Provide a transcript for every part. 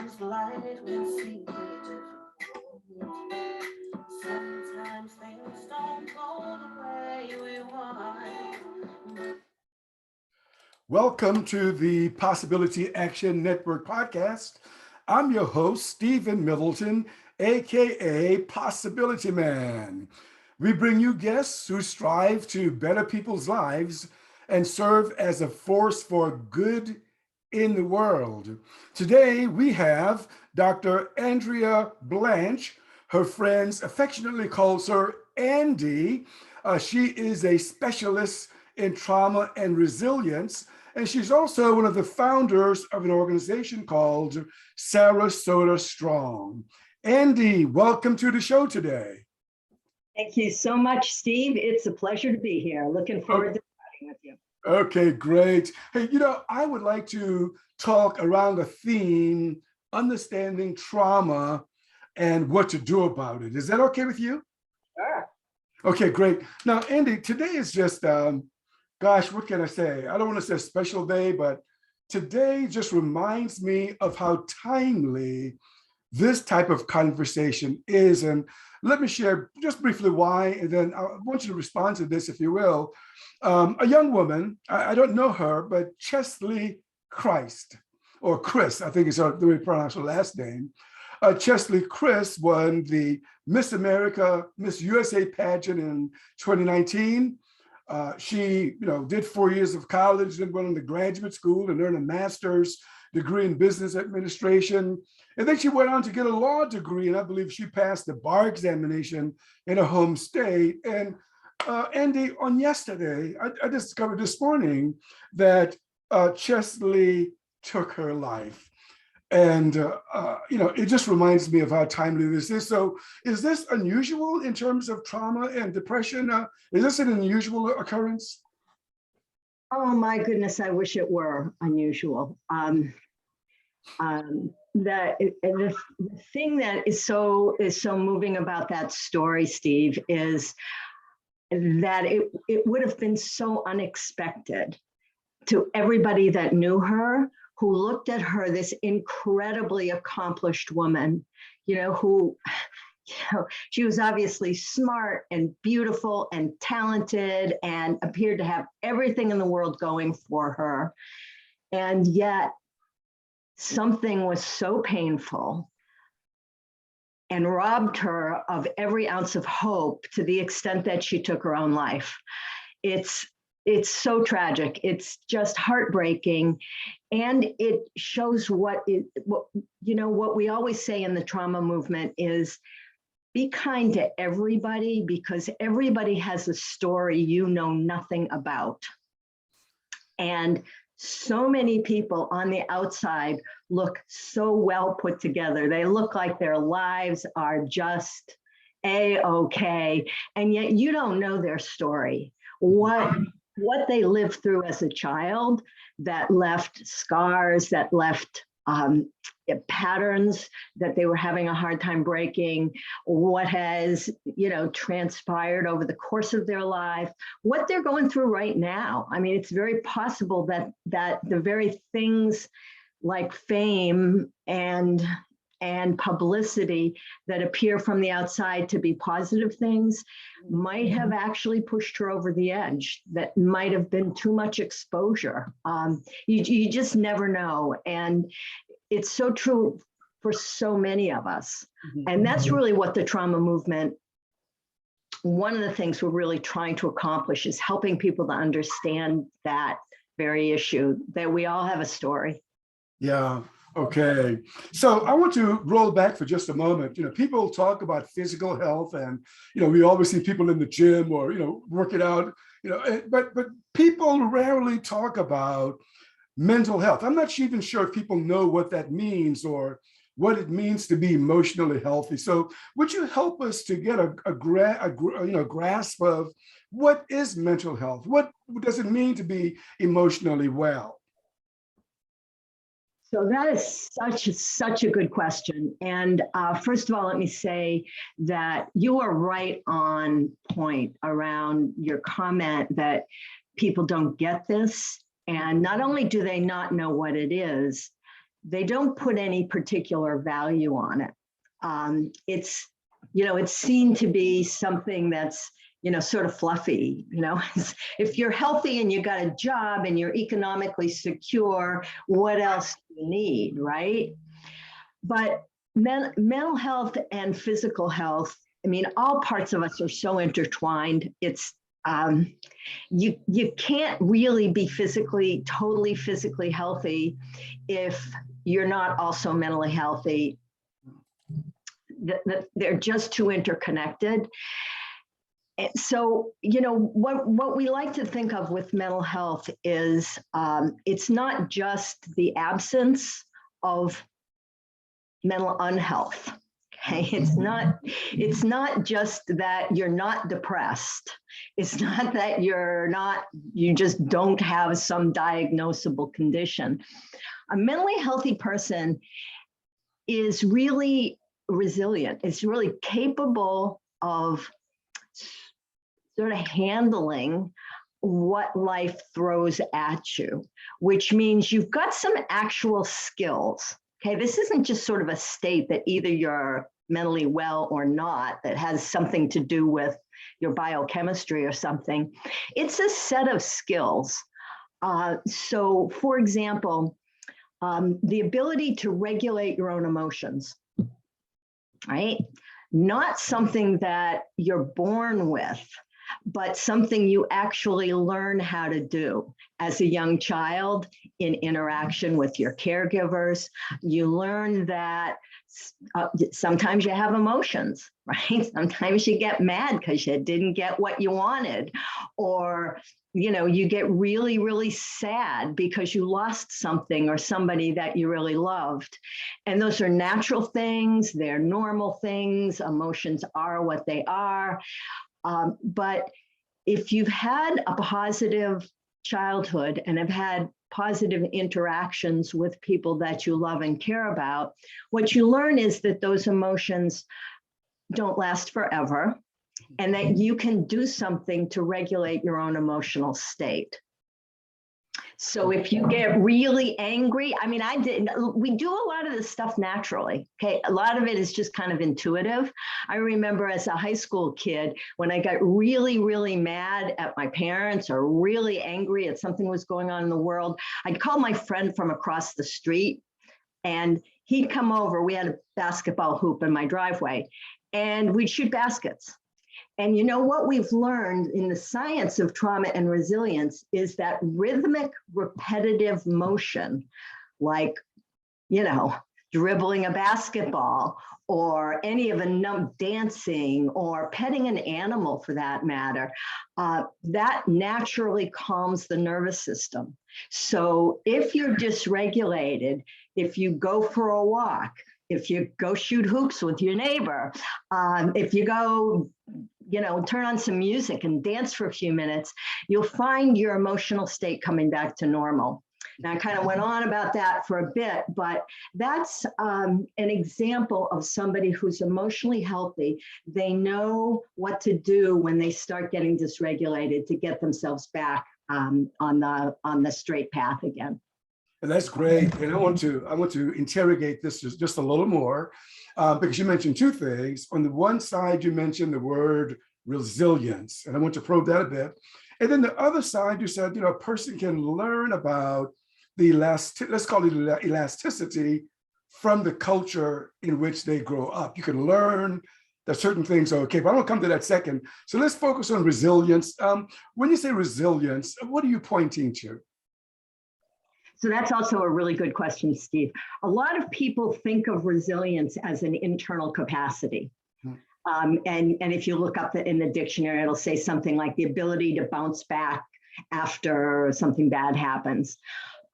Sometimes light will seem difficult. Sometimes things don't go the way we want. Welcome to the Possibility Action Network podcast. I'm your host, Stephen Middleton, aka Possibility Man. We bring you guests who strive to better people's lives and serve as a force for good in the world. Today we have Dr. Andrea Blanch. Her friends affectionately calls her Andy. She is a specialist in trauma and resilience, and she's also one of the founders of an organization called Sarasota Strong. Andy, welcome to the show today. Thank you so much, Steve. It's a pleasure to be here. Looking forward to chatting with you. Okay, great. Hey, I would like to talk around the theme, understanding trauma and what to do about it. Is that okay with you? Sure. Okay, great. Now, Andy, today is just, gosh, what can I say? I don't want to say a special day, but today just reminds me of how timely this type of conversation is. And let me share just briefly why, and then I want you to respond to this, if you will. A young woman, I don't know her, but Cheslie Kryst, or Kryst, I think is the way you pronounce her last name. Cheslie Kryst won the Miss America, Miss USA pageant in 2019. She, did 4 years of college, then went on to graduate school and earned a master's degree in business administration. And then she went on to get a law degree, and I believe she passed the bar examination in her home state. And Andy, on yesterday, I discovered this morning that Cheslie took her life. And, it just reminds me of how timely this is. So is this unusual in terms of trauma and depression? Is this an unusual occurrence? Oh my goodness, I wish it were unusual. The thing that is so moving about that story, Steve, is that it would have been so unexpected to everybody that knew her, who looked at her, this incredibly accomplished woman, she was obviously smart and beautiful and talented and appeared to have everything in the world going for her. And yet something was so painful and robbed her of every ounce of hope to the extent that she took her own life. It's so tragic. It's just heartbreaking. And it shows what we always say in the trauma movement is be kind to everybody, because everybody has a story you know nothing about. And so many people on the outside look so well put together. They look like their lives are just A-okay. And yet you don't know their story. What they lived through as a child that left scars, that left patterns that they were having a hard time breaking, what has, transpired over the course of their life, what they're going through right now. I mean, it's very possible that the very things like fame and publicity that appear from the outside to be positive things might have actually pushed her over the edge. That might have been too much exposure. You just never know. And it's so true for so many of us. And that's really what the trauma movement, one of the things we're really trying to accomplish is helping people to understand that very issue, that we all have a story. Yeah. Okay. So I want to roll back for just a moment. People talk about physical health and, we always see people in the gym or, working out, but people rarely talk about mental health. I'm not even sure if people know what that means or what it means to be emotionally healthy. So would you help us to get a grasp of what is mental health? What does it mean to be emotionally well? So that is such a good question. And first of all, let me say that you are right on point around your comment that people don't get this. And not only do they not know what it is, they don't put any particular value on it. It's, it's seen to be something that's, sort of fluffy, if you're healthy and you got a job and you're economically secure, what else do you need, right? But mental health and physical health, I mean, all parts of us are so intertwined. It's, you can't really be totally physically healthy if you're not also mentally healthy. They're just too interconnected. So, what we like to think of with mental health is it's not just the absence of mental unhealth. Okay, it's not just that you're not depressed. It's not that you just don't have some diagnosable condition. A mentally healthy person is really resilient. It's really capable of sort of handling what life throws at you, which means you've got some actual skills. Okay, this isn't just sort of a state that either you're mentally well or not, that has something to do with your biochemistry or something. It's a set of skills. So, for example, the ability to regulate your own emotions, right? Not something that you're born with, but something you actually learn how to do as a young child in interaction with your caregivers. You learn that sometimes you have emotions, right? Sometimes you get mad because you didn't get what you wanted, or you get really, really sad because you lost something or somebody that you really loved. And those are natural things, they're normal things. Emotions are what they are. But if you've had a positive childhood and have had positive interactions with people that you love and care about, what you learn is that those emotions don't last forever, and that you can do something to regulate your own emotional state. So if you get really angry, I mean, we do a lot of this stuff naturally, okay? A lot of it is just kind of intuitive. I remember as a high school kid, when I got really, really mad at my parents or really angry at something was going on in the world, I'd call my friend from across the street and he'd come over. We had a basketball hoop in my driveway and we'd shoot baskets. And what we've learned in the science of trauma and resilience is that rhythmic, repetitive motion, like, dribbling a basketball or any of dancing or petting an animal for that matter, that naturally calms the nervous system. So if you're dysregulated, if you go for a walk, if you go shoot hoops with your neighbor, if you go turn on some music and dance for a few minutes, you'll find your emotional state coming back to normal. Now, I kind of went on about that for a bit, but that's an example of somebody who's emotionally healthy. They know what to do when they start getting dysregulated to get themselves back on the straight path again. And that's great. And I want to interrogate this just a little more because you mentioned two things. On the one side, you mentioned the word resilience, and I want to probe that a bit. And then the other side, you said, a person can learn about the let's call it elasticity from the culture in which they grow up. You can learn that certain things are okay, but I want to come to that second. So let's focus on resilience. When you say resilience, what are you pointing to? So that's also a really good question, Steve. A lot of people think of resilience as an internal capacity. And if you look up in the dictionary, it'll say something like the ability to bounce back after something bad happens.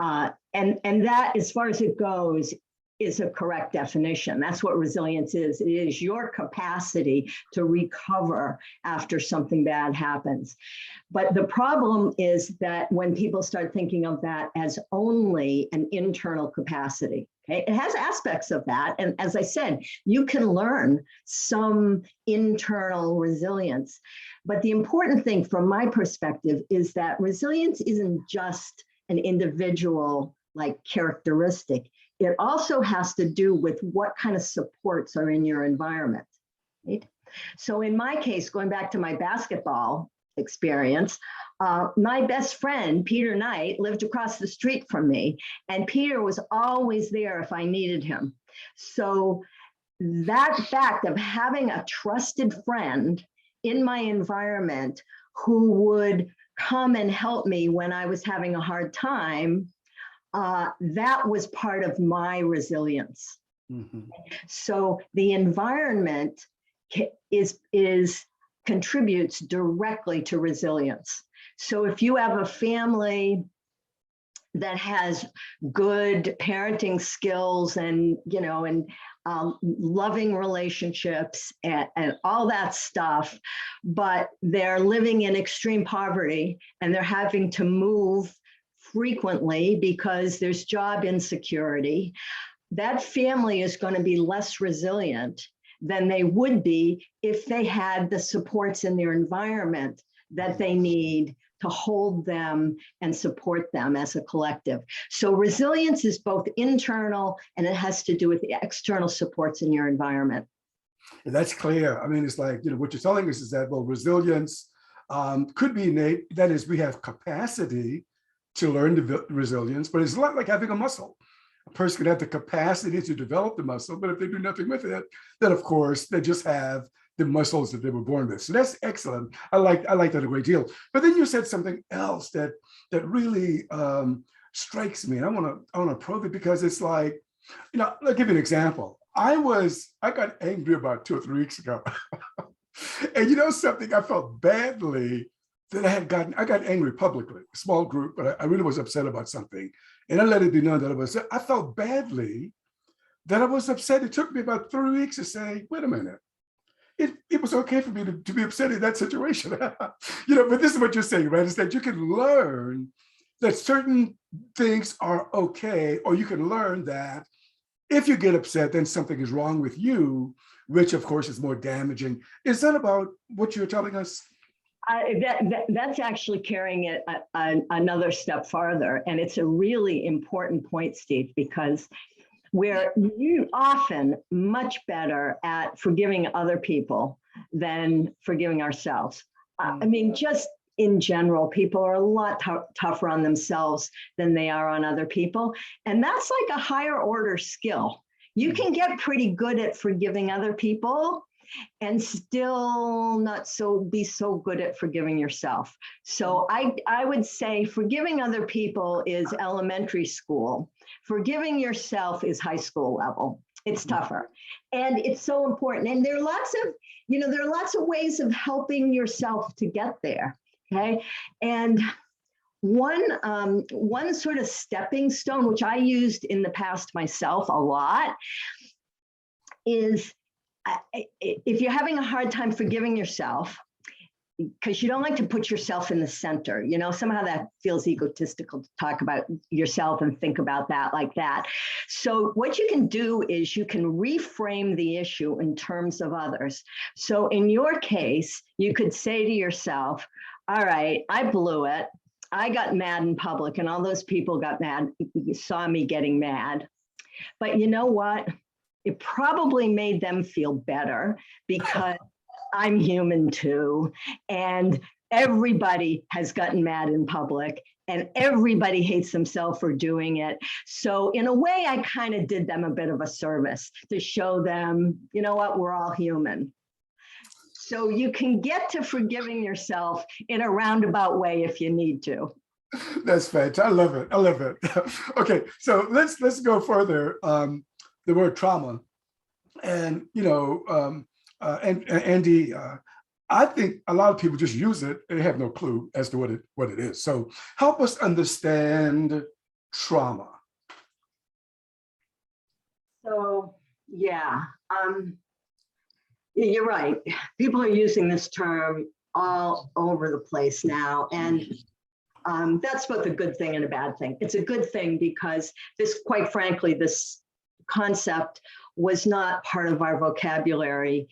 And that, as far as it goes, is a correct definition. That's what resilience is. It is your capacity to recover after something bad happens. But the problem is that when people start thinking of that as only an internal capacity, okay, it has aspects of that. And as I said, you can learn some internal resilience. But the important thing from my perspective is that resilience isn't just an individual characteristic. It also has to do with what kind of supports are in your environment, right? So in my case, going back to my basketball experience, my best friend, Peter Knight, lived across the street from me, and Peter was always there if I needed him. So that fact of having a trusted friend in my environment who would come and help me when I was having a hard time, that was part of my resilience. Mm-hmm. So the environment contributes directly to resilience. So if you have a family that has good parenting skills and, loving relationships and all that stuff, but they're living in extreme poverty and they're having to move frequently because there's job insecurity, that family is going to be less resilient than they would be if they had the supports in their environment that they need to hold them and support them as a collective. So resilience is both internal and it has to do with the external supports in your environment. That's clear. I mean, it's like, what you're telling us is that, well, resilience could be innate. That is, we have capacity to learn the resilience, but it's a lot like having a muscle. A person could have the capacity to develop the muscle, but if they do nothing with it, then of course they just have the muscles that they were born with. So that's excellent. I like that a great deal. But then you said something else that really strikes me. And I want to probe it because it's like, I'll give you an example. I got angry about 2 or 3 weeks ago. And something, I felt badly that I got angry publicly, a small group, but I really was upset about something. And I let it be known that I felt badly that I was upset. It took me about 3 weeks to say, wait a minute. It was okay for me to be upset in that situation. But this is what you're saying, right? Is that you can learn that certain things are okay, or you can learn that if you get upset, then something is wrong with you, which of course is more damaging. Is that about what you're telling us? That's actually carrying it another step farther. And it's a really important point, Steve, because we're often much better at forgiving other people than forgiving ourselves. I mean, just in general, people are a lot tougher on themselves than they are on other people. And that's like a higher order skill. You can get pretty good at forgiving other people and still not be so good at forgiving yourself. So I would say forgiving other people is elementary school. Forgiving yourself is high school level. It's tougher. And it's so important. And there are lots of ways of helping yourself to get there. Okay. And one sort of stepping stone, which I used in the past myself a lot, is if you're having a hard time forgiving yourself, because you don't like to put yourself in the center, somehow that feels egotistical to talk about yourself and think about that like that. So what you can do is you can reframe the issue in terms of others. So in your case, you could say to yourself, all right, I blew it. I got mad in public and all those people got mad, saw me getting mad. But you know what? It probably made them feel better because I'm human too. And everybody has gotten mad in public and everybody hates themselves for doing it. So in a way, I kind of did them a bit of a service to show them, you know what, we're all human. So you can get to forgiving yourself in a roundabout way if you need to. That's fantastic. I love it. I love it. Okay, so let's go further. The word trauma, and and Andy, I think a lot of people just use it and have no clue as to what it is. So help us understand trauma. So yeah, you're right. People are using this term all over the place now, and that's both a good thing and a bad thing. It's a good thing because quite frankly, this concept was not part of our vocabulary,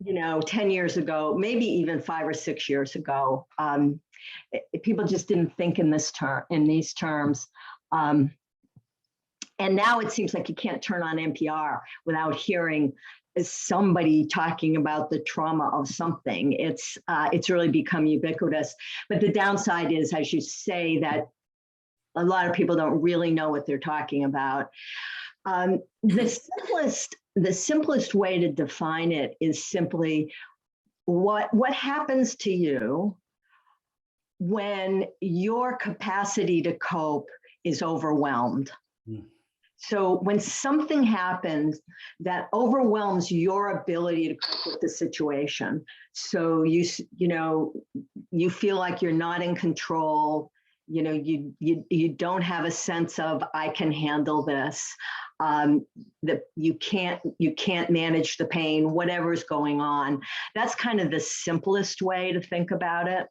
10 years ago, maybe even 5 or 6 years ago. People just didn't think in these terms. And now it seems like you can't turn on NPR without hearing somebody talking about the trauma of something. It's really become ubiquitous. But the downside is, as you say, that a lot of people don't really know what they're talking about. The simplest way to define it is simply what happens to you when your capacity to cope is overwhelmed. So when something happens that overwhelms your ability to cope with the situation, so you feel like you're not in control, you don't have a sense of I can handle this, that you can't manage the pain, whatever's going on. That's kind of the simplest way to think about it.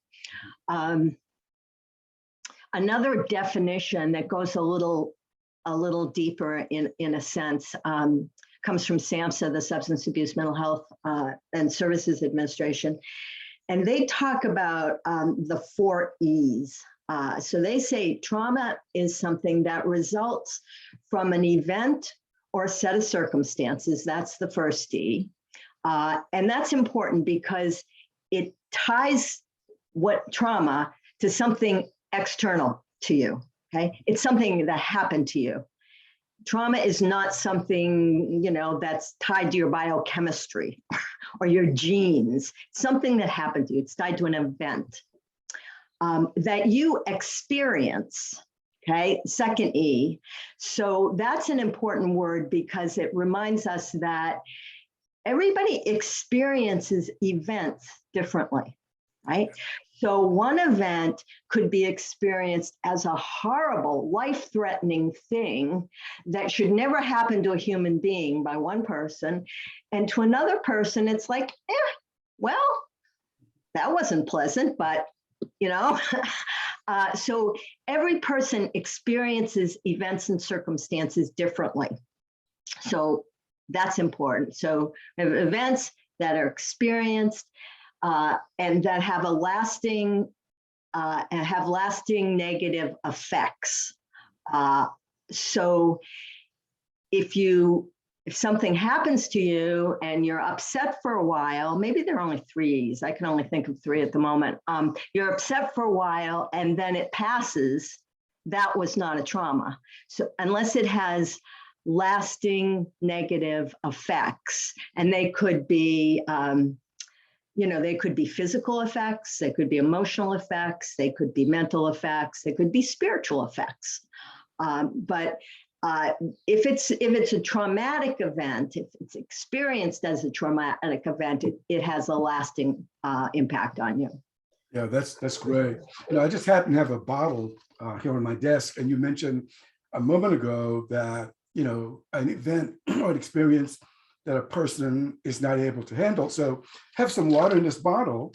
Another definition that goes a little deeper in a sense comes from SAMHSA, the Substance Abuse Mental Health and Services Administration. And they talk about the 4 E's. So they say trauma is something that results from an event or a set of circumstances. That's the first E. And that's important because it ties what trauma to something external to you. Okay, it's something that happened to you. Trauma is not something, that's tied to your biochemistry or your genes. It's something that happened to you. It's tied to an event that you experience. Okay, second E. So that's an important word because it reminds us that everybody experiences events differently, right? So one event could be experienced as a horrible, life-threatening thing that should never happen to a human being by one person. And to another person, it's like, well, that wasn't pleasant, but, so every person experiences events and circumstances differently. So that's important. So we have events that are experienced and that have a lasting negative effects. So if something happens to you and you're upset for a while, maybe there are only 3 E's. I can only think of 3 at the moment. You're upset for a while and then it passes. That was not a trauma. So unless it has lasting negative effects, and they could be they could be physical effects, they could be emotional effects, they could be mental effects, they could be spiritual effects. But if it's a traumatic event, if it's experienced as a traumatic event, it has a lasting impact on you. Yeah, that's great. I just happen to have a bottle here on my desk, and you mentioned a moment ago that an event or an experience that a person is not able to handle. So have some water in this bottle,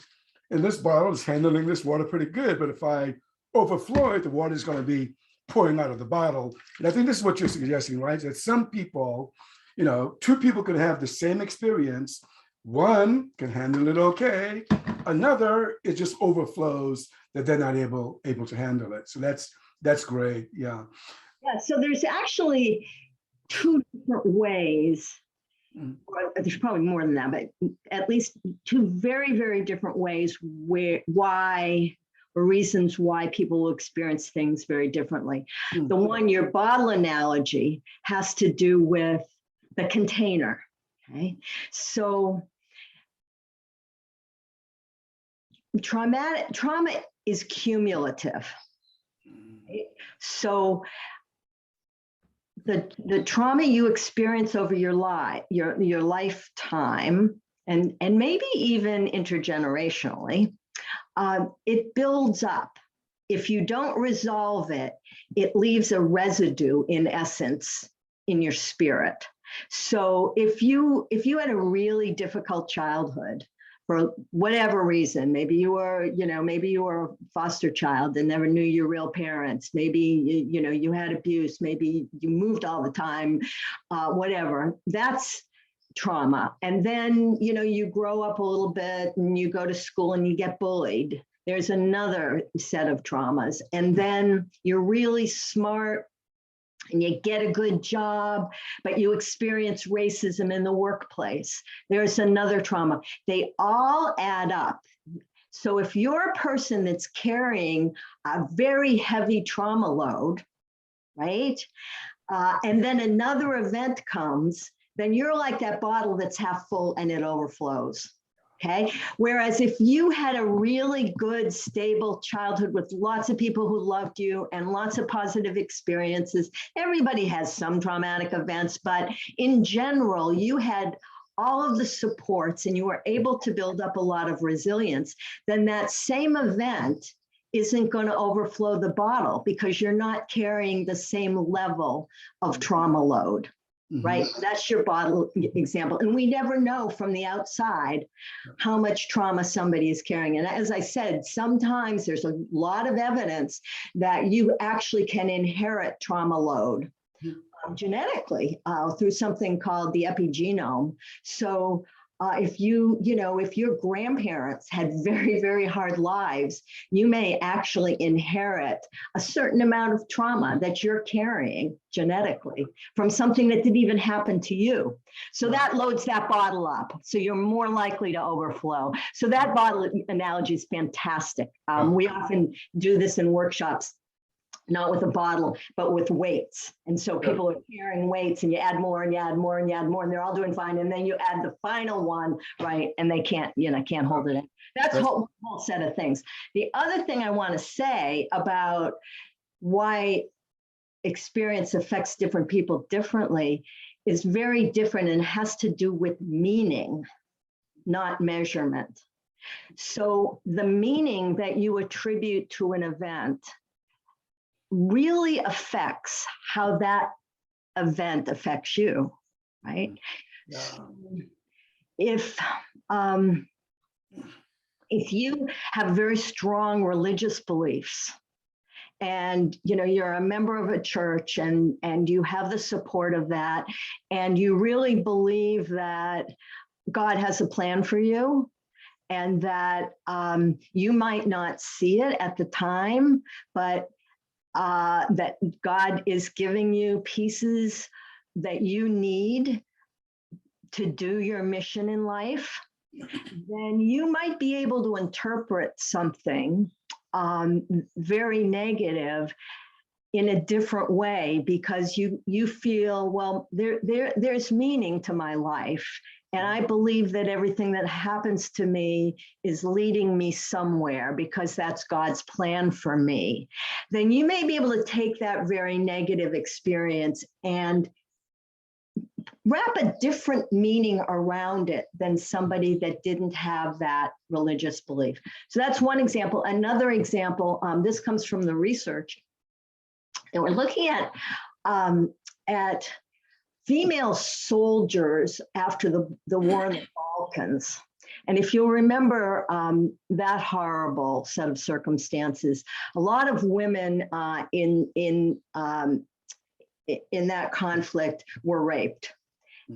and this bottle is handling this water pretty good. But if I overflow it, the water is going to be pouring out of the bottle. And I think this is what you're suggesting, right? That some people, 2 people could have the same experience. One can handle it okay. Another, it just overflows that they're not able to handle it. So that's great. Yeah. Yeah. So there's actually 2 different ways. There's probably more than that, but at least 2 very, very different ways reasons why people will experience things very differently. The one, your bottle analogy, has to do with the container. Okay, so trauma is cumulative. Okay? So the trauma you experience over your lifetime, and maybe even intergenerationally, it builds up. If you don't resolve it, it leaves a residue, in essence, in your spirit. So if you had a really difficult childhood for whatever reason, maybe you were a foster child and never knew your real parents, maybe you had abuse, maybe you moved all the time, whatever, that's trauma. And then you grow up a little bit and you go to school and you get bullied. There's another set of traumas. And then you're really smart and you get a good job, but you experience racism in the workplace. There's another trauma. They all add up. So if you're a person that's carrying a very heavy trauma load, right? And then another event comes, then you're like that bottle that's half full and it overflows. Okay. Whereas if you had a really good, stable childhood with lots of people who loved you and lots of positive experiences, everybody has some traumatic events, but in general, you had all of the supports and you were able to build up a lot of resilience, then that same event isn't going to overflow the bottle because you're not carrying the same level of trauma load. Right? That's your bottle example. And we never know from the outside how much trauma somebody is carrying. And as I said, sometimes there's a lot of evidence that you actually can inherit trauma load genetically through something called the epigenome. So if your grandparents had very, very hard lives, you may actually inherit a certain amount of trauma that you're carrying genetically from something that didn't even happen to you. So that loads that bottle up. So you're more likely to overflow. So that bottle analogy is fantastic. We often do this in workshops, not with a bottle, but with weights. And so people are carrying weights and you add more and you add more and you add more and they're all doing fine. And then you add the final one, right? And they can't hold it in. That's a whole set of things. The other thing I want to say about why experience affects different people differently is very different and has to do with meaning, not measurement. So the meaning that you attribute to an event really affects how that event affects you, right? Yeah. So if you have very strong religious beliefs and you're a member of a church and you have the support of that and you really believe that God has a plan for you and that you might not see it at the time, but that God is giving you pieces that you need to do your mission in life, then you might be able to interpret something very negative in a different way because you feel, well, there's meaning to my life. And I believe that everything that happens to me is leading me somewhere because that's God's plan for me. Then you may be able to take that very negative experience and wrap a different meaning around it than somebody that didn't have that religious belief. So that's one example. Another example, this comes from the research. And we're looking at female soldiers after the war in the Balkans. And if you'll remember that horrible set of circumstances, a lot of women in that conflict were raped.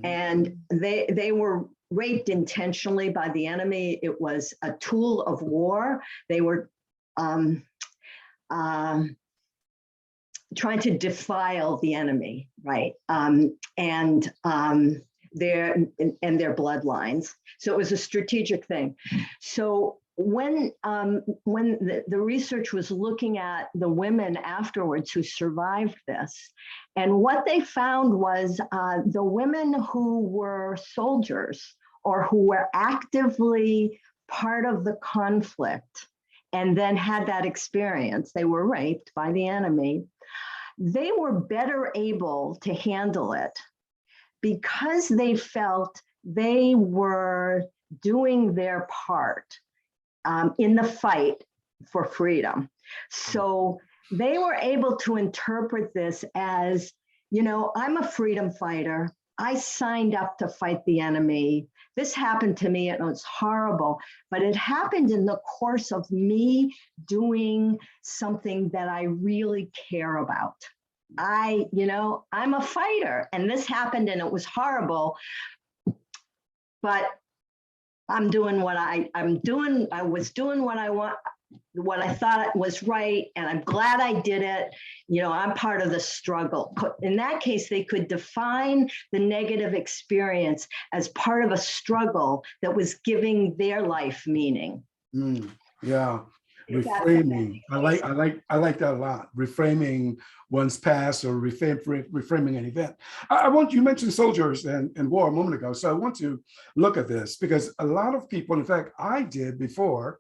And they were raped intentionally by the enemy. It was a tool of war. They were trying to defile the enemy, right? And their bloodlines. So it was a strategic thing. So when the research was looking at the women afterwards who survived this, and what they found was the women who were soldiers or who were actively part of the conflict and then had that experience, they were raped by the enemy, they were better able to handle it because they felt they were doing their part in the fight for freedom. So they were able to interpret this as, I'm a freedom fighter. I signed up to fight the enemy. This happened to me and it was horrible, but it happened in the course of me doing something that I really care about. I'm a fighter and this happened and it was horrible, but I'm doing what I was doing what I what I thought was right, and I'm glad I did it. You know, I'm part of the struggle. In that case, they could define the negative experience as part of a struggle that was giving their life meaning. Yeah, reframing. I like that a lot. Reframing one's past, or reframing an event. I want, you mentioned soldiers and war a moment ago, so I want to look at this because a lot of people, in fact, I did before.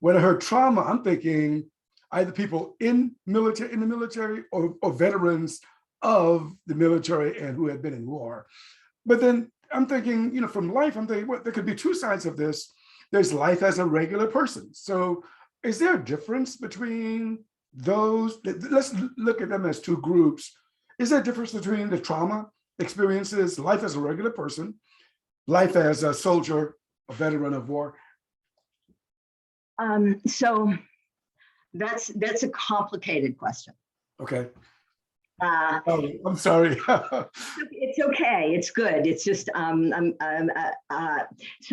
When I heard trauma, I'm thinking either people in the military or veterans of the military and who had been in war. But then I'm thinking, you know, from life, I'm thinking, well, there could be two sides of this. There's life as a regular person. So is there a difference between those? Let's look at them as two groups. Is there a difference between the trauma experiences, life as a regular person, life as a soldier, a veteran of war? So that's a complicated question. Okay. Oh, I'm sorry. It's okay. It's good. It's just so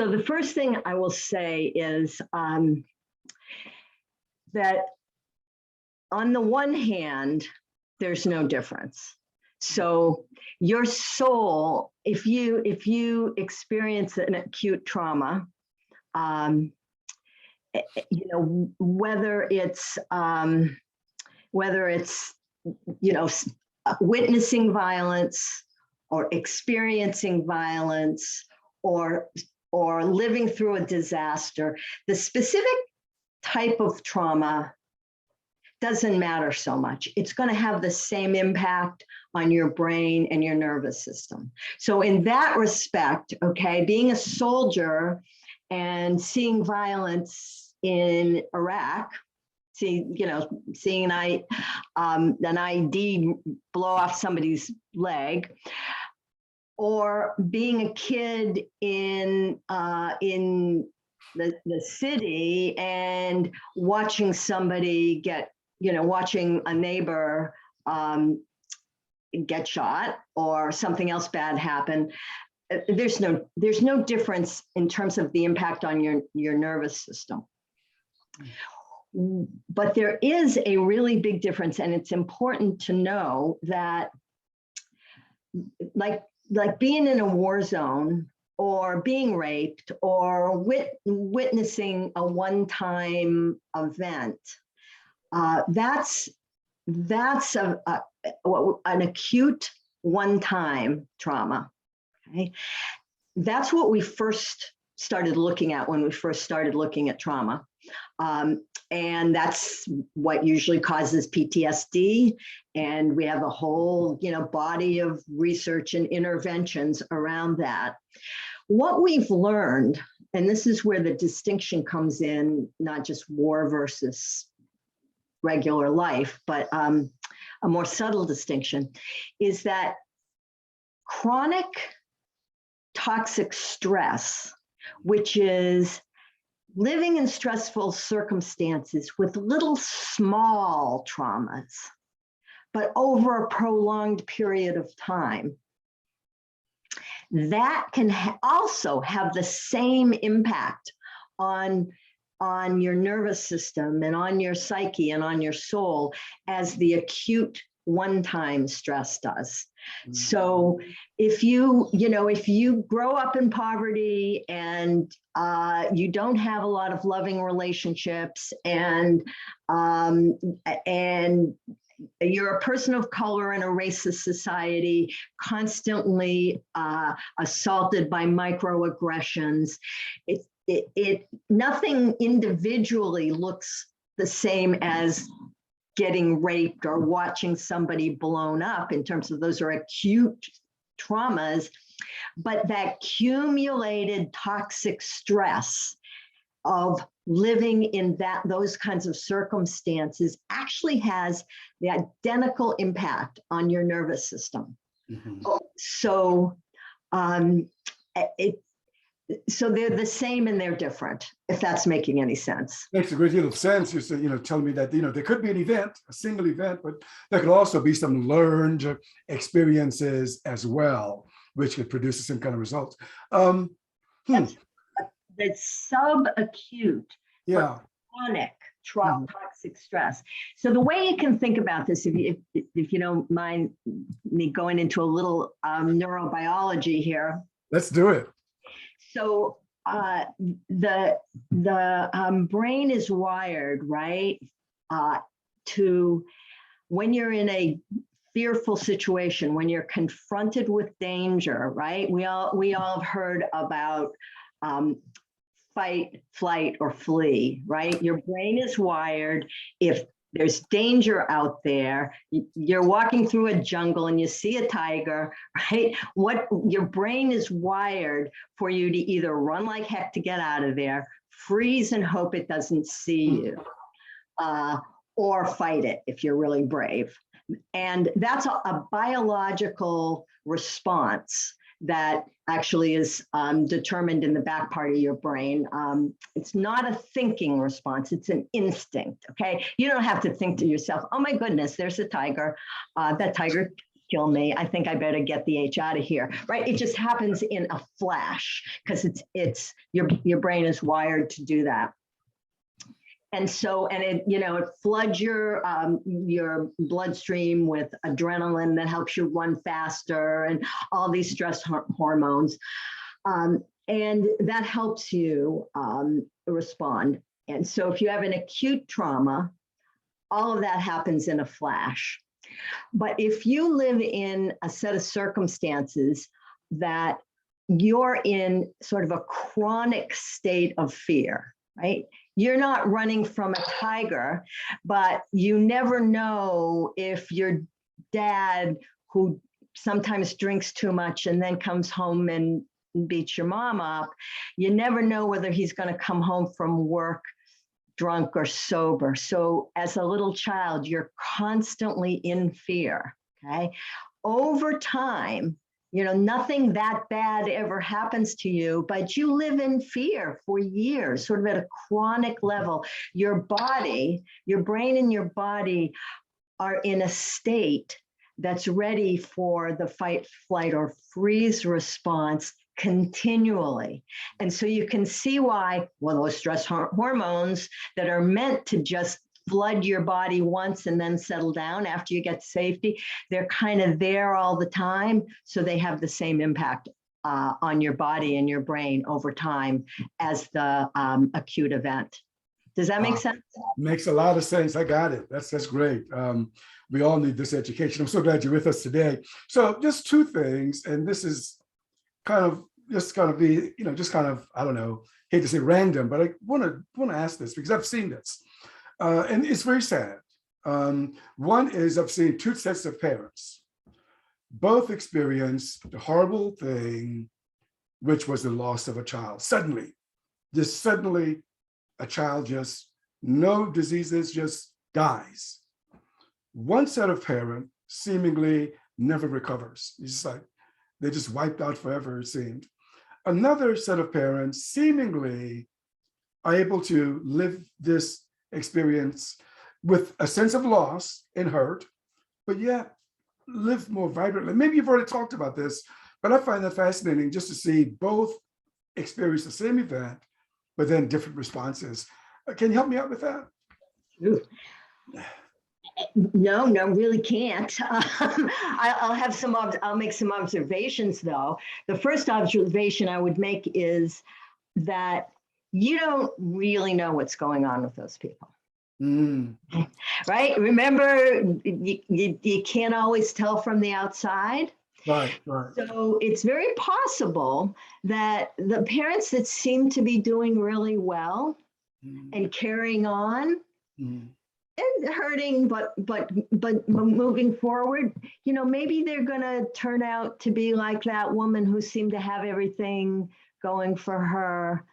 the first thing I will say is that on the one hand, there's no difference. So your soul, if you experience an acute trauma, you know, whether it's you know, witnessing violence or experiencing violence or living through a disaster, the specific type of trauma doesn't matter so much. It's going to have the same impact on your brain and your nervous system. So in that respect, okay, being a soldier and seeing violence in Iraq, seeing an ID blow off somebody's leg, or being a kid in the city and watching somebody watching a neighbor get shot or something else bad happen. There's no difference in terms of the impact on your nervous system. But there is a really big difference, and it's important to know that like being in a war zone or being raped or witnessing a one-time event, that's an acute one-time trauma. Okay? That's what we first started looking at when we first started looking at trauma. And that's what usually causes PTSD. And we have a whole, body of research and interventions around that. What we've learned, and this is where the distinction comes in, not just war versus regular life, but a more subtle distinction, is that chronic toxic stress, which is living in stressful circumstances with little small traumas, but over a prolonged period of time, that can also have the same impact on your nervous system and on your psyche and on your soul as the acute one-time stress does. Mm-hmm. So if you grow up in poverty and you don't have a lot of loving relationships and you're a person of color in a racist society, constantly assaulted by microaggressions, nothing individually looks the same as getting raped or watching somebody blown up. In terms of those are acute traumas, but that accumulated toxic stress of living in those kinds of circumstances actually has the identical impact on your nervous system. Mm-hmm. So so they're the same and they're different, if that's making any sense. Makes a great deal of sense. You're telling me that, there could be an event, a single event, but there could also be some learned experiences as well, which could produce the same kind of results. That's subacute, yeah, chronic toxic stress. So the way you can think about this, if you don't mind me going into a little neurobiology here. Let's do it. So the brain is wired, right, to when you're in a fearful situation, when you're confronted with danger, right? We all have heard about fight, flight, or flee, right? Your brain is wired. If there's danger out there, you're walking through a jungle and you see a tiger, right? What your brain is wired for you to either run like heck to get out of there, freeze and hope it doesn't see you, or fight it if you're really brave. And that's a biological response that actually is determined in the back part of your brain. It's not a thinking response, it's an instinct, okay? You don't have to think to yourself, oh my goodness, there's a tiger. That tiger killed me. I think I better get the H out of here, right? It just happens in a flash because it's your brain is wired to do that. And so, and it floods your bloodstream with adrenaline that helps you run faster and all these stress hormones. And that helps you respond. And so if you have an acute trauma, all of that happens in a flash. But if you live in a set of circumstances that you're in sort of a chronic state of fear, right? You're not running from a tiger, but you never know if your dad, who sometimes drinks too much and then comes home and beats your mom up, you never know whether he's going to come home from work drunk or sober. So as a little child, you're constantly in fear, okay? Over time, nothing that bad ever happens to you, but you live in fear for years, sort of at a chronic level. Your body, your brain and your body are in a state that's ready for the fight, flight, or freeze response continually. And so you can see why, well, those stress hormones that are meant to just flood your body once and then settle down after you get to safety, they're kind of there all the time. So they have the same impact on your body and your brain over time as the acute event. Does that make sense? Makes a lot of sense. I got it. That's great. We all need this education. I'm so glad you're with us today. So just two things, and this is kind of be, I don't know, hate to say random, but I want to ask this because I've seen this. And it's very sad. One is I've seen two sets of parents, both experience the horrible thing, which was the loss of a child. Suddenly, a child just, no diseases, just dies. One set of parent seemingly never recovers. It's just like, they just wiped out forever, it seemed. Another set of parents seemingly are able to live this experience with a sense of loss and hurt, but yet live more vibrantly. Maybe you've already talked about this, but I find that fascinating just to see both experience the same event, but then different responses. Can you help me out with that? No, really can't. I'll make some observations though. The first observation I would make is that you don't really know what's going on with those people. Right? Remember, you can't always tell from the outside. Right. So it's very possible that the parents that seem to be doing really well and carrying on and hurting, but moving forward, maybe they're going to turn out to be like that woman who seemed to have everything going for her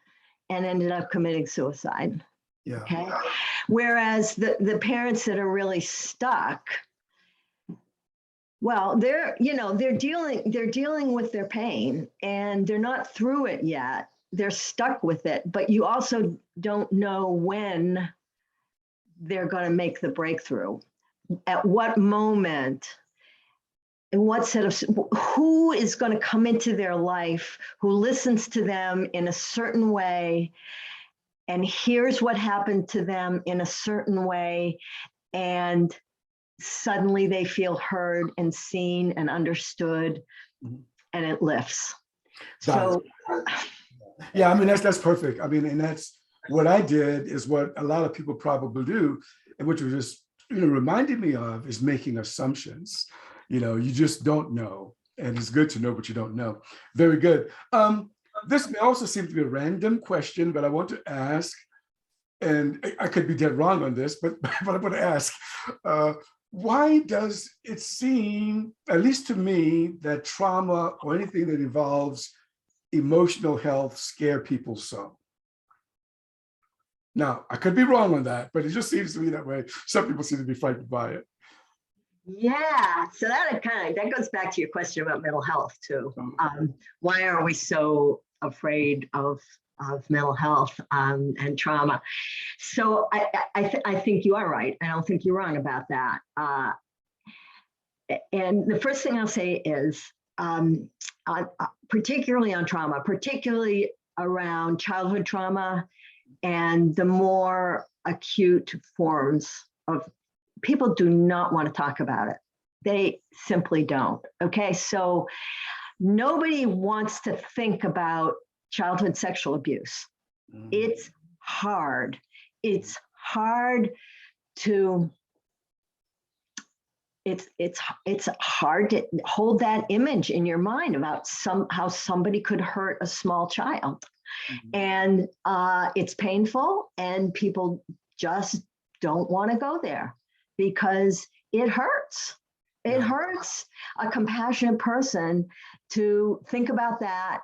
and ended up committing suicide. Yeah. Okay. Whereas the parents that are really stuck, well, they're dealing with their pain and they're not through it yet. They're stuck with it, but you also don't know when they're going to make the breakthrough. At what moment, and what set of, who is going to come into their life, who listens to them in a certain way and here's what happened to them in a certain way, and suddenly they feel heard and seen and understood, and it lifts. So yeah, I mean, that's perfect. I mean, and that's what I did is what a lot of people probably do, and which was just, reminded me of is making assumptions. You just don't know. And it's good to know what you don't know. Very good. This may also seem to be a random question, but I want to ask, and I could be dead wrong on this, but I'm going to ask, why does it seem, at least to me, that trauma or anything that involves emotional health scare people so? Now, I could be wrong on that, but it just seems to me that way. Some people seem to be frightened by it. Yeah, so that goes back to your question about mental health too. Why are we so afraid of mental health and trauma? So I think you are right. I don't think you're wrong about that. And the first thing I'll say is, particularly on trauma, particularly around childhood trauma and the more acute forms of, people do not want to talk about it. They simply don't. Okay, so nobody wants to think about childhood sexual abuse. It's hard. It's hard to, it's hard to hold that image in your mind about how somebody could hurt a small child. And it's painful, and people just don't want to go there because it hurts. It hurts a compassionate person to think about that,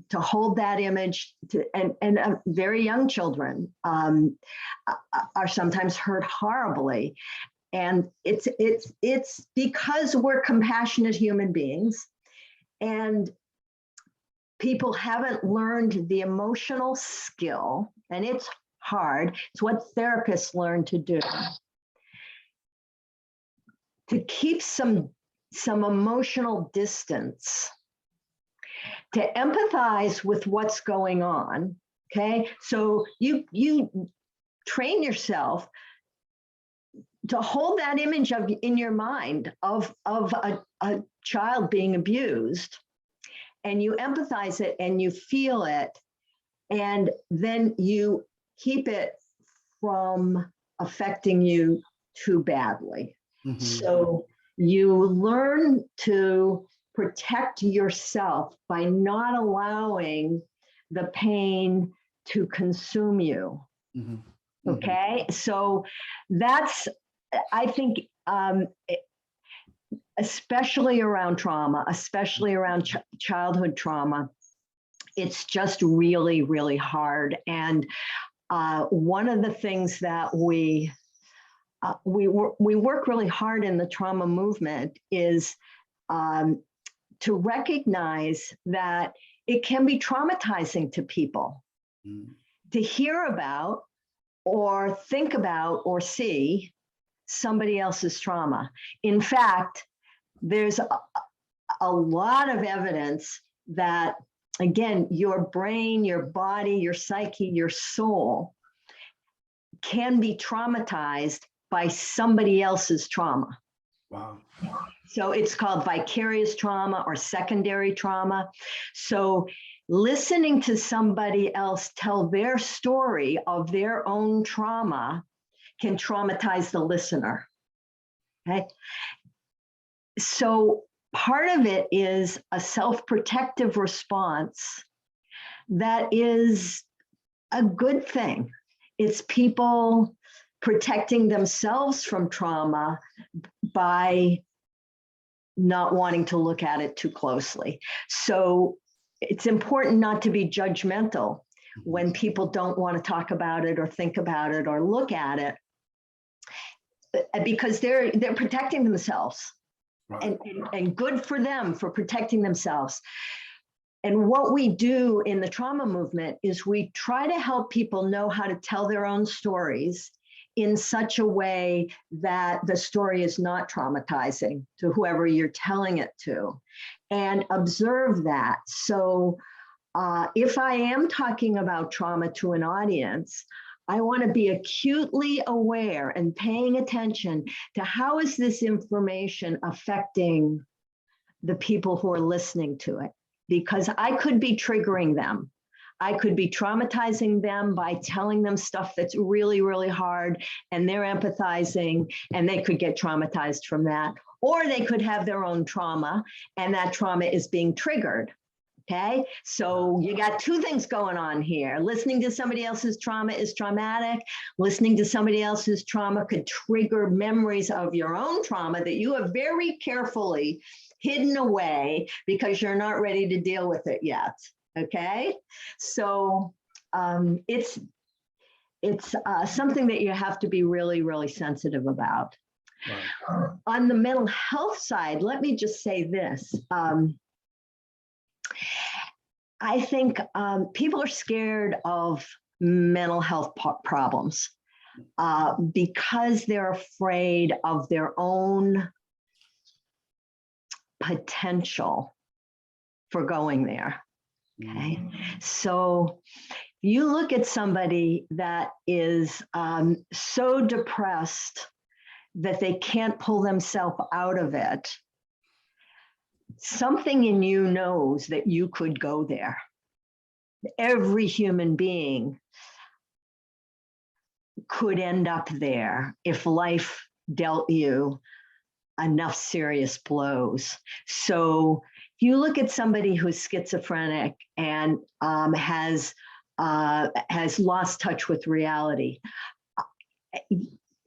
to hold that image, and very young children are sometimes hurt horribly. And it's because we're compassionate human beings, and people haven't learned the emotional skill, and it's hard. It's what therapists learn to do, to keep some emotional distance, to empathize with what's going on. Okay, so you train yourself to hold that image in your mind of a child being abused, and you empathize it and you feel it, and then you keep it from affecting you too badly. So you learn to protect yourself by not allowing the pain to consume you. Okay, so that's, I think, especially around trauma, especially around childhood trauma, it's just really, really hard. And one of the things that we work really hard in the trauma movement is to recognize that it can be traumatizing to people to hear about or think about or see somebody else's trauma. In fact, there's a lot of evidence that, again, your brain, your body, your psyche, your soul can be traumatized by somebody else's trauma. Wow. So it's called vicarious trauma or secondary trauma. So listening to somebody else tell their story of their own trauma can traumatize the listener. Okay. So part of it is a self-protective response that is a good thing. It's people protecting themselves from trauma by not wanting to look at it too closely. So it's important not to be judgmental when people don't want to talk about it or think about it or look at it, because they're protecting themselves. Right. And good for them for protecting themselves. And what we do in the trauma movement is we try to help people know how to tell their own stories in such a way that the story is not traumatizing to whoever you're telling it to, and observe that. So if I am talking about trauma to an audience, I want to be acutely aware and paying attention to how is this information affecting the people who are listening to it, because I could be triggering them. I could be traumatizing them by telling them stuff that's really, really hard, and they're empathizing, and they could get traumatized from that. Or they could have their own trauma, and that trauma is being triggered. Okay, so you got two things going on here. Listening to somebody else's trauma is traumatic. Listening to somebody else's trauma could trigger memories of your own trauma that you have very carefully hidden away because you're not ready to deal with it yet. Okay, so it's something that you have to be really, really sensitive about. Right. On the mental health side, let me just say this. I think people are scared of mental health problems because they're afraid of their own potential for going there. Okay, so you look at somebody that is so depressed that they can't pull themselves out of it. Something in you knows that you could go there. Every human being could end up there if life dealt you enough serious blows. So if you look at somebody who's schizophrenic and has lost touch with reality,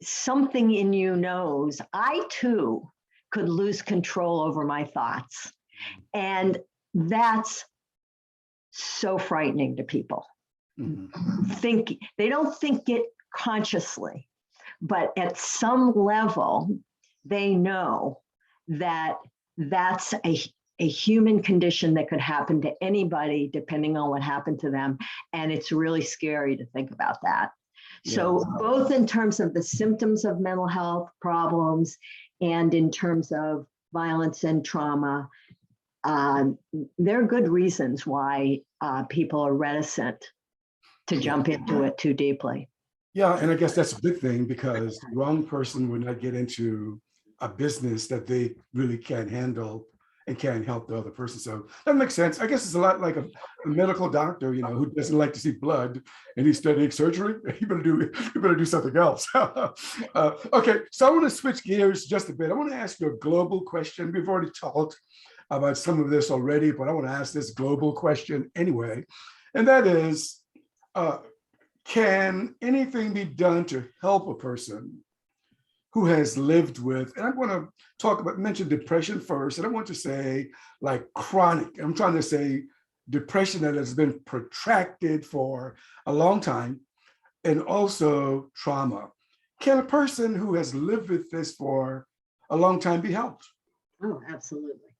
something in you knows, I too could lose control over my thoughts. And that's so frightening to people. Mm-hmm. They don't think it consciously, but at some level, they know that that's a human condition that could happen to anybody depending on what happened to them. And it's really scary to think about that. Yeah. So both in terms of the symptoms of mental health problems and in terms of violence and trauma, there are good reasons why people are reticent to jump into it too deeply. Yeah, and I guess that's a big thing because the wrong person would not get into a business that they really can't handle and can't help the other person. So that makes sense. I guess it's a lot like a medical doctor, you know, who doesn't like to see blood and he's studying surgery. You better do something else. Okay, so I want to switch gears just a bit. I want to ask you a global question. We've already talked about some of this already, but I want to ask this global question anyway. And that is, can anything be done to help a person who has lived with, and I want to mention depression first, and I want to say like chronic, I'm trying to say depression that has been protracted for a long time, and also trauma. Can a person who has lived with this for a long time be helped? Oh, absolutely.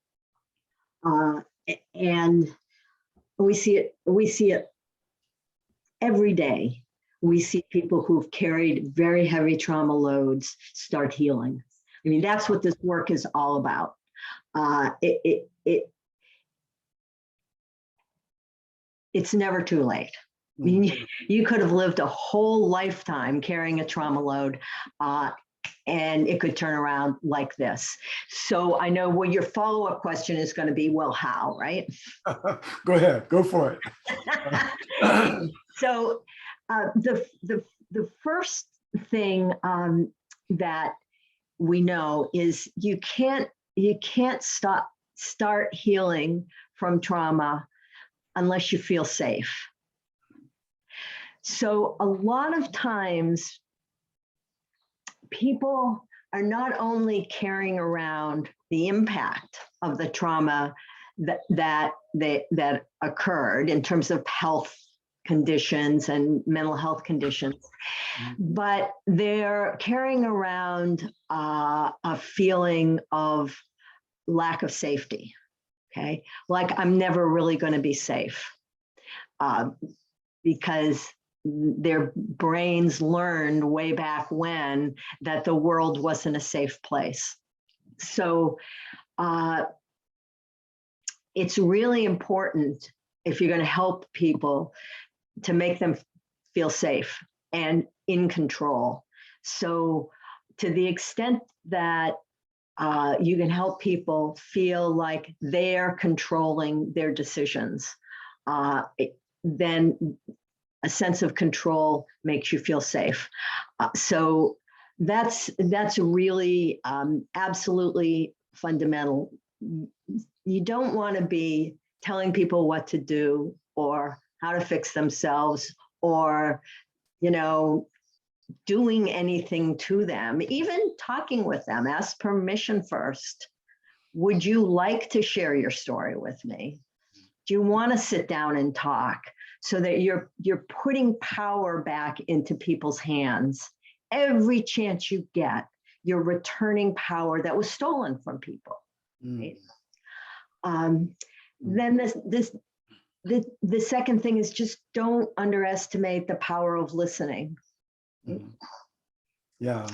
And we see it every day. We see people who've carried very heavy trauma loads start healing. I mean, that's what this work is all about. It's never too late. I mean, you could have lived a whole lifetime carrying a trauma load, and it could turn around like this. So I know what your follow-up question is going to be, well, how, right? Go ahead, go for it. So the first thing that we know is you can't start healing from trauma unless you feel safe. So a lot of times people are not only carrying around the impact of the trauma that occurred in terms of health conditions and mental health conditions, but they're carrying around a feeling of lack of safety, okay? Like, I'm never really going to be safe because their brains learned way back when that the world wasn't a safe place. So it's really important if you're going to help people, to make them feel safe and in control. So to the extent that you can help people feel like they're controlling their decisions, then a sense of control makes you feel safe. So that's really absolutely fundamental. You don't want to be telling people what to do or how to fix themselves, or, you know, doing anything to them, even talking with them. Ask permission first. Would you like to share your story with me? Do you want to sit down and talk? So that you're putting power back into people's hands. Every chance you get, you're returning power that was stolen from people. Right? Then the second thing is, just don't underestimate the power of listening. Yeah.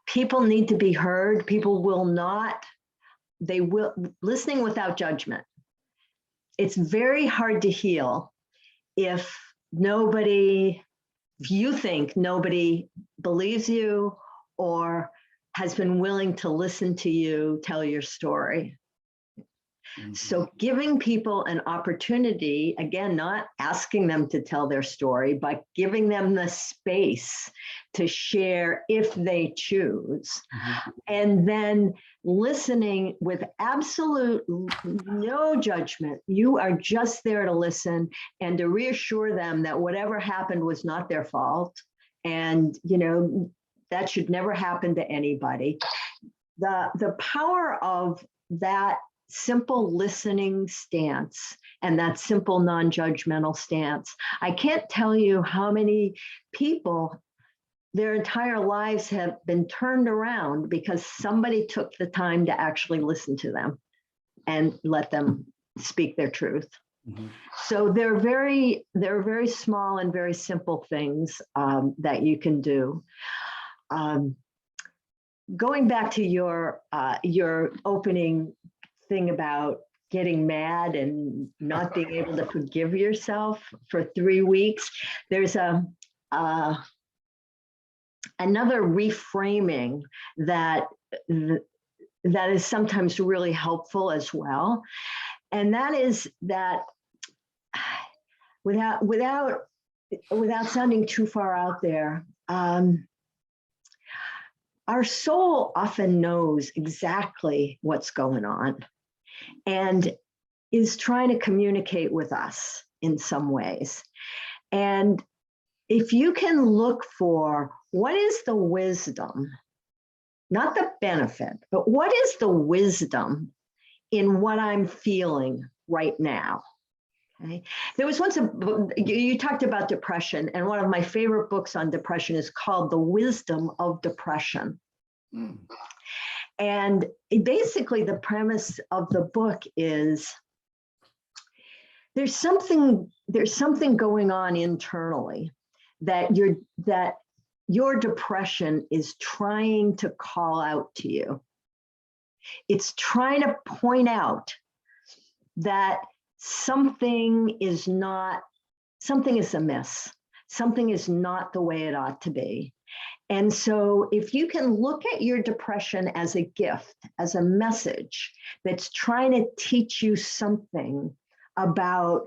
People need to be heard. People will not, they will, listening without judgment. It's very hard to heal if you think nobody believes you or has been willing to listen to you tell your story. So giving people an opportunity, again, not asking them to tell their story, but giving them the space to share if they choose. And then listening with absolute no judgment. You are just there to listen and to reassure them that whatever happened was not their fault. And, you know, that should never happen to anybody. The power of that simple listening stance and that simple non-judgmental stance. I can't tell you how many people, their entire lives have been turned around because somebody took the time to actually listen to them and let them speak their truth. So they're very small and very simple things that you can do. Going back to your opening thing about getting mad and not being able to forgive yourself for 3 weeks, there's another reframing that is sometimes really helpful as well. And that is that without sounding too far out there, our soul often knows exactly what's going on and is trying to communicate with us in some ways. And if you can look for what is the wisdom, not the benefit, but what is the wisdom in what I'm feeling right now? Okay. There was once you talked about depression, and one of my favorite books on depression is called The Wisdom of Depression. And basically the premise of the book is there's something going on internally that your depression is trying to call out to you. It's trying to point out that something is amiss. Something is not the way it ought to be. And so if you can look at your depression as a gift, as a message that's trying to teach you something about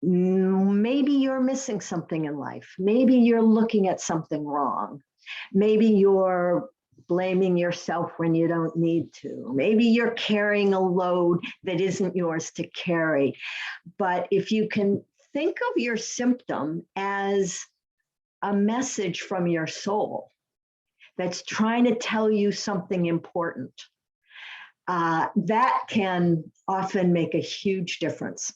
maybe you're missing something in life. Maybe you're looking at something wrong. Maybe you're blaming yourself when you don't need to. Maybe you're carrying a load that isn't yours to carry. But if you can think of your symptom as a message from your soul that's trying to tell you something important, that can often make a huge difference.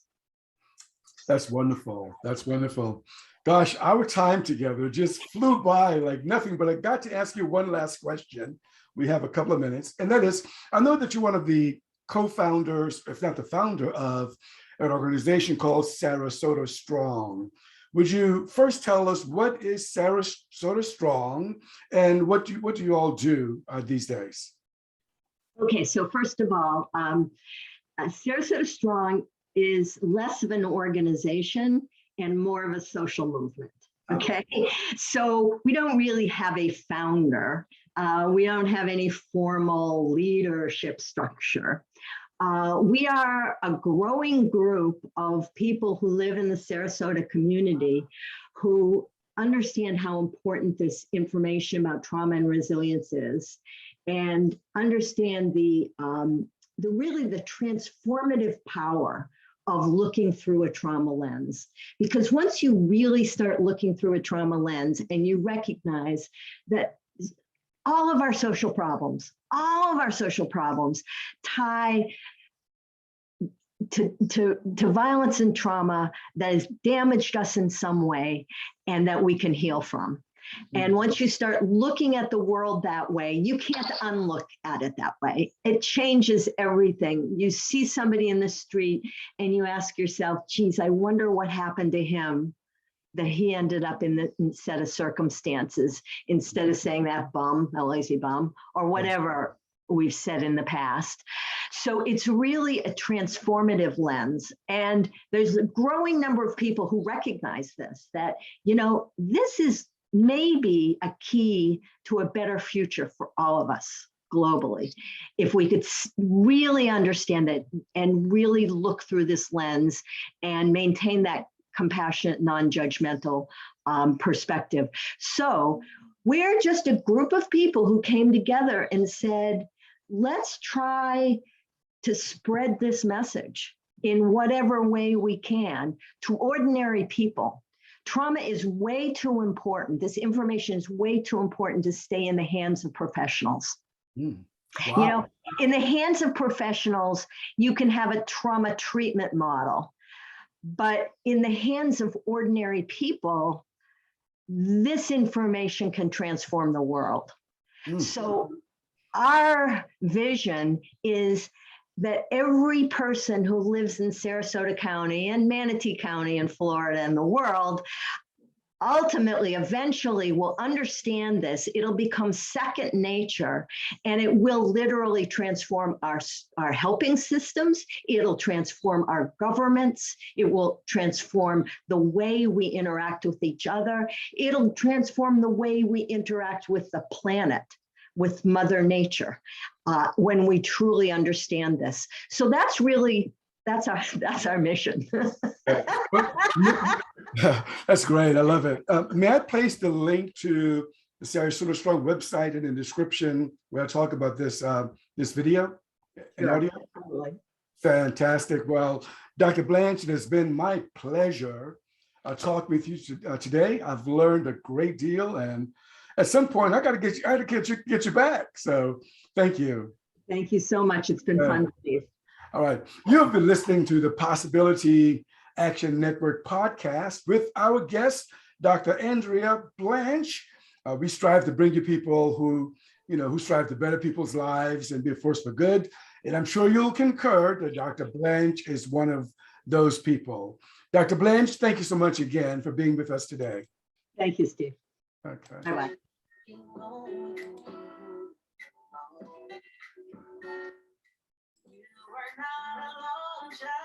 That's wonderful. That's wonderful. Gosh, our time together just flew by like nothing, but I got to ask you one last question. We have a couple of minutes, and that is, I know that you're one of the co-founders, if not the founder, of an organization called Sarasota Strong. Would you first tell us what is Sarasota Strong and what do you all do these days? Okay, so first of all, Sarasota Strong is less of an organization and more of a social movement. Okay, so we don't really have a founder. We don't have any formal leadership structure. We are a growing group of people who live in the Sarasota community who understand how important this information about trauma and resilience is, and understand the transformative power of looking through a trauma lens. Because once you really start looking through a trauma lens and you recognize that all of our social problems tie to violence and trauma that has damaged us in some way and that we can heal from. And once you start looking at the world that way, you can't unlook at it that way. It changes everything. You see somebody in the street and you ask yourself, geez, I wonder what happened to him that he ended up in the set of circumstances, instead of saying that bum, a lazy bum, or whatever we've said in the past. So it's really a transformative lens. And there's a growing number of people who recognize this, that, you know, this is maybe a key to a better future for all of us globally. If we could really understand it and really look through this lens and maintain that compassionate, non-judgmental perspective. So we're just a group of people who came together and said, let's try to spread this message in whatever way we can to ordinary people. Trauma is way too important. This information is way too important to stay in the hands of professionals. Wow. You know, in the hands of professionals, you can have a trauma treatment model, but in the hands of ordinary people, this information can transform the world. So our vision is that every person who lives in Sarasota County and Manatee County in Florida and the world ultimately, eventually will understand this. It'll become second nature, and it will literally transform our helping systems. It'll transform our governments. It will transform the way we interact with each other. It'll transform the way we interact with the planet, with Mother Nature, when we truly understand this. So that's our mission. That's great. I love it. May I place the link to the Sarasota Strong website in the description where I talk about this this video and audio? Totally. Fantastic. Well, Dr. Blanch, it has been my pleasure talking with you today. I've learned a great deal, and at some point I got to get you back. So thank you. Thank you so much. It's been fun, Steve. All right. You've been listening to the Possibility Action Network podcast with our guest, Dr. Andrea Blanch. We strive to bring you people who strive to better people's lives and be a force for good. And I'm sure you'll concur that Dr. Blanch is one of those people. Dr. Blanch, thank you so much again for being with us today. Thank you, Steve. Okay. Bye-bye. You are not alone, child.